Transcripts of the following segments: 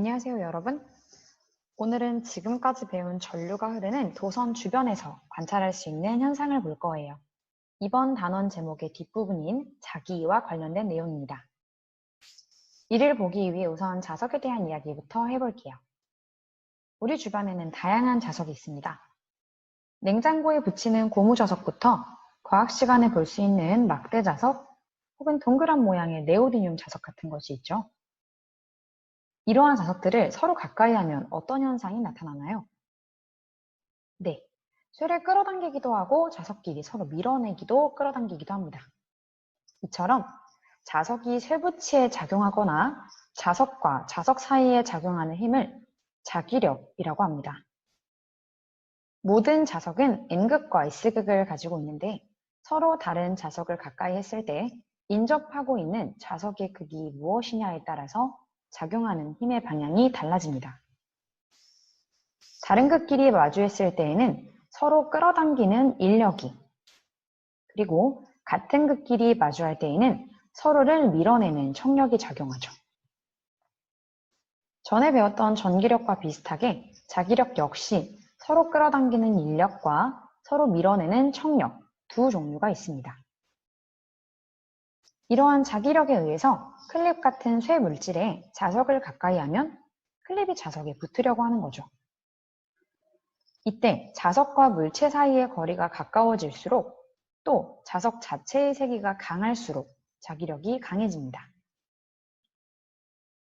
안녕하세요, 여러분. 오늘은 지금까지 배운 전류가 흐르는 도선 주변에서 관찰할 수 있는 현상을 볼 거예요. 이번 단원 제목의 뒷부분인 자기와 관련된 내용입니다. 이를 보기 위해 우선 자석에 대한 이야기부터 해볼게요. 우리 주변에는 다양한 자석이 있습니다. 냉장고에 붙이는 고무자석부터 과학 시간에 볼 수 있는 막대 자석 혹은 동그란 모양의 네오디듐 자석 같은 것이 있죠. 이러한 자석들을 서로 가까이 하면 어떤 현상이 나타나나요? 네, 쇠를 끌어당기기도 하고 자석끼리 서로 밀어내기도 끌어당기기도 합니다. 이처럼 자석이 쇠붙이에 작용하거나 자석과 자석 사이에 작용하는 힘을 자기력이라고 합니다. 모든 자석은 N극과 S극을 가지고 있는데 서로 다른 자석을 가까이 했을 때 인접하고 있는 자석의 극이 무엇이냐에 따라서 작용하는 힘의 방향이 달라집니다. 다른 극끼리 마주했을 때에는 서로 끌어당기는 인력이, 그리고 같은 극끼리 마주할 때에는 서로를 밀어내는 청력이 작용하죠. 전에 배웠던 전기력과 비슷하게 자기력 역시 서로 끌어당기는 인력과 서로 밀어내는 청력 두 종류가 있습니다. 이러한 자기력에 의해서 클립 같은 쇠 물질에 자석을 가까이 하면 클립이 자석에 붙으려고 하는 거죠. 이때 자석과 물체 사이의 거리가 가까워질수록 또 자석 자체의 세기가 강할수록 자기력이 강해집니다.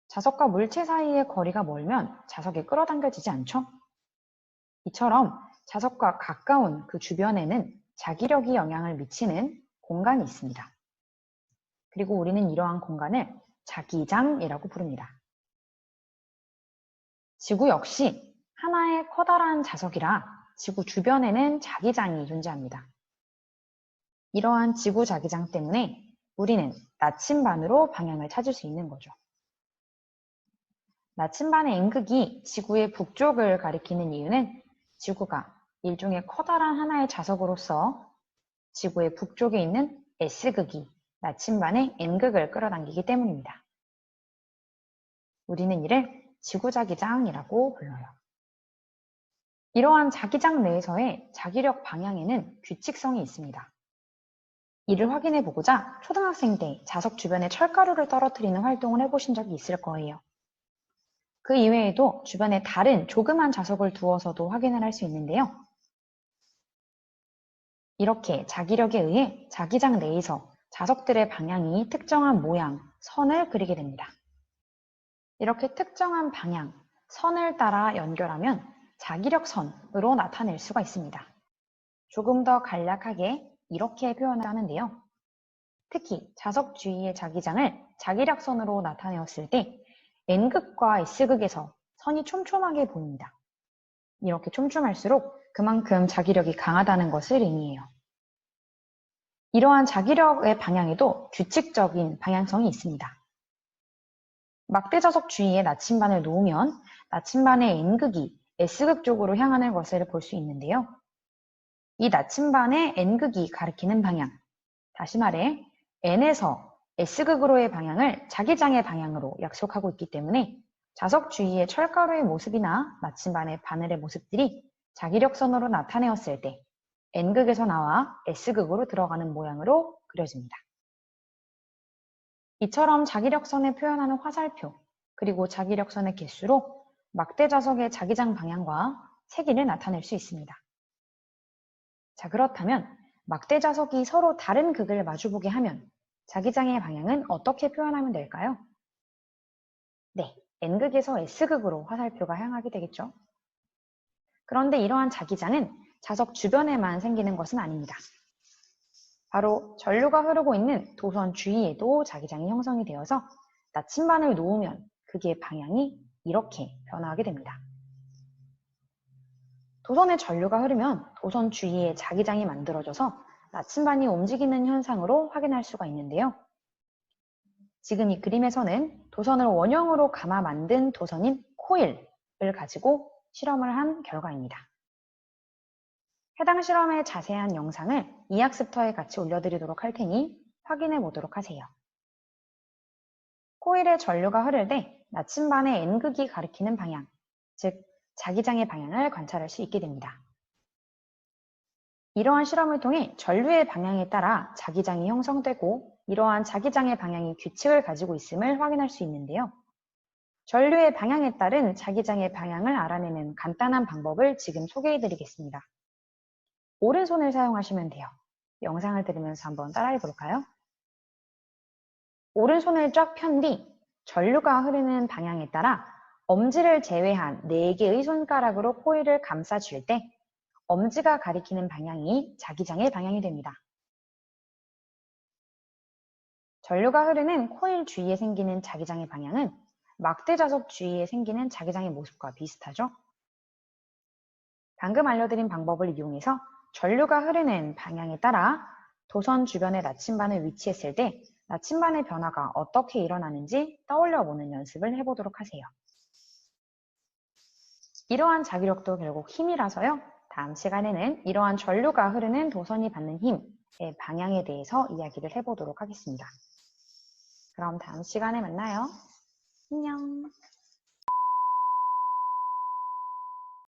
자석과 물체 사이의 거리가 멀면 자석이 끌어당겨지지 않죠? 이처럼 자석과 가까운 그 주변에는 자기력이 영향을 미치는 공간이 있습니다. 그리고 우리는 이러한 공간을 자기장이라고 부릅니다. 지구 역시 하나의 커다란 자석이라 지구 주변에는 자기장이 존재합니다. 이러한 지구 자기장 때문에 우리는 나침반으로 방향을 찾을 수 있는 거죠. 나침반의 N극이 지구의 북쪽을 가리키는 이유는 지구가 일종의 커다란 하나의 자석으로서 지구의 북쪽에 있는 S극이 나침반의 N극을 끌어당기기 때문입니다. 우리는 이를 지구자기장이라고 불러요. 이러한 자기장 내에서의 자기력 방향에는 규칙성이 있습니다. 이를 확인해 보고자 초등학생 때 자석 주변에 철가루를 떨어뜨리는 활동을 해보신 적이 있을 거예요. 그 이외에도 주변에 다른 조그만 자석을 두어서도 확인을 할 수 있는데요. 이렇게 자기력에 의해 자기장 내에서 자석들의 방향이 특정한 모양, 선을 그리게 됩니다. 이렇게 특정한 방향, 선을 따라 연결하면 자기력선으로 나타낼 수가 있습니다. 조금 더 간략하게 이렇게 표현을 하는데요. 특히 자석 주위의 자기장을 자기력선으로 나타내었을 때 N극과 S극에서 선이 촘촘하게 보입니다. 이렇게 촘촘할수록 그만큼 자기력이 강하다는 것을 의미해요. 이러한 자기력의 방향에도 규칙적인 방향성이 있습니다. 막대 자석 주위에 나침반을 놓으면 나침반의 N극이 S극 쪽으로 향하는 것을 볼 수 있는데요. 이 나침반의 N극이 가리키는 방향, 다시 말해 N에서 S극으로의 방향을 자기장의 방향으로 약속하고 있기 때문에 자석 주위의 철가루의 모습이나 나침반의 바늘의 모습들이 자기력선으로 나타내었을 때 N극에서 나와 S극으로 들어가는 모양으로 그려집니다. 이처럼 자기력선을 표현하는 화살표, 그리고 자기력선의 개수로 막대 자석의 자기장 방향과 세기를 나타낼 수 있습니다. 자, 그렇다면 막대 자석이 서로 다른 극을 마주보게 하면 자기장의 방향은 어떻게 표현하면 될까요? 네, N극에서 S극으로 화살표가 향하게 되겠죠. 그런데 이러한 자기장은 자석 주변에만 생기는 것은 아닙니다. 바로 전류가 흐르고 있는 도선 주위에도 자기장이 형성이 되어서 나침반을 놓으면 극의 방향이 이렇게 변화하게 됩니다. 도선에 전류가 흐르면 도선 주위에 자기장이 만들어져서 나침반이 움직이는 현상으로 확인할 수가 있는데요. 지금 이 그림에서는 도선을 원형으로 감아 만든 도선인 코일을 가지고 실험을 한 결과입니다. 해당 실험의 자세한 영상을 이 학습터에 같이 올려드리도록 할 테니 확인해 보도록 하세요. 코일에 전류가 흐를 때 나침반의 N극이 가리키는 방향, 즉 자기장의 방향을 관찰할 수 있게 됩니다. 이러한 실험을 통해 전류의 방향에 따라 자기장이 형성되고 이러한 자기장의 방향이 규칙을 가지고 있음을 확인할 수 있는데요. 전류의 방향에 따른 자기장의 방향을 알아내는 간단한 방법을 지금 소개해 드리겠습니다. 오른손을 사용하시면 돼요. 영상을 들으면서 한번 따라해 볼까요? 오른손을 쫙 편 뒤 전류가 흐르는 방향에 따라 엄지를 제외한 4개의 손가락으로 코일을 감싸줄 때 엄지가 가리키는 방향이 자기장의 방향이 됩니다. 전류가 흐르는 코일 주위에 생기는 자기장의 방향은 막대 자석 주위에 생기는 자기장의 모습과 비슷하죠? 방금 알려드린 방법을 이용해서 전류가 흐르는 방향에 따라 도선 주변의 나침반을 위치했을 때 나침반의 변화가 어떻게 일어나는지 떠올려 보는 연습을 해보도록 하세요. 이러한 자기력도 결국 힘이라서요. 다음 시간에는 이러한 전류가 흐르는 도선이 받는 힘의 방향에 대해서 이야기를 해보도록 하겠습니다. 그럼 다음 시간에 만나요. 안녕.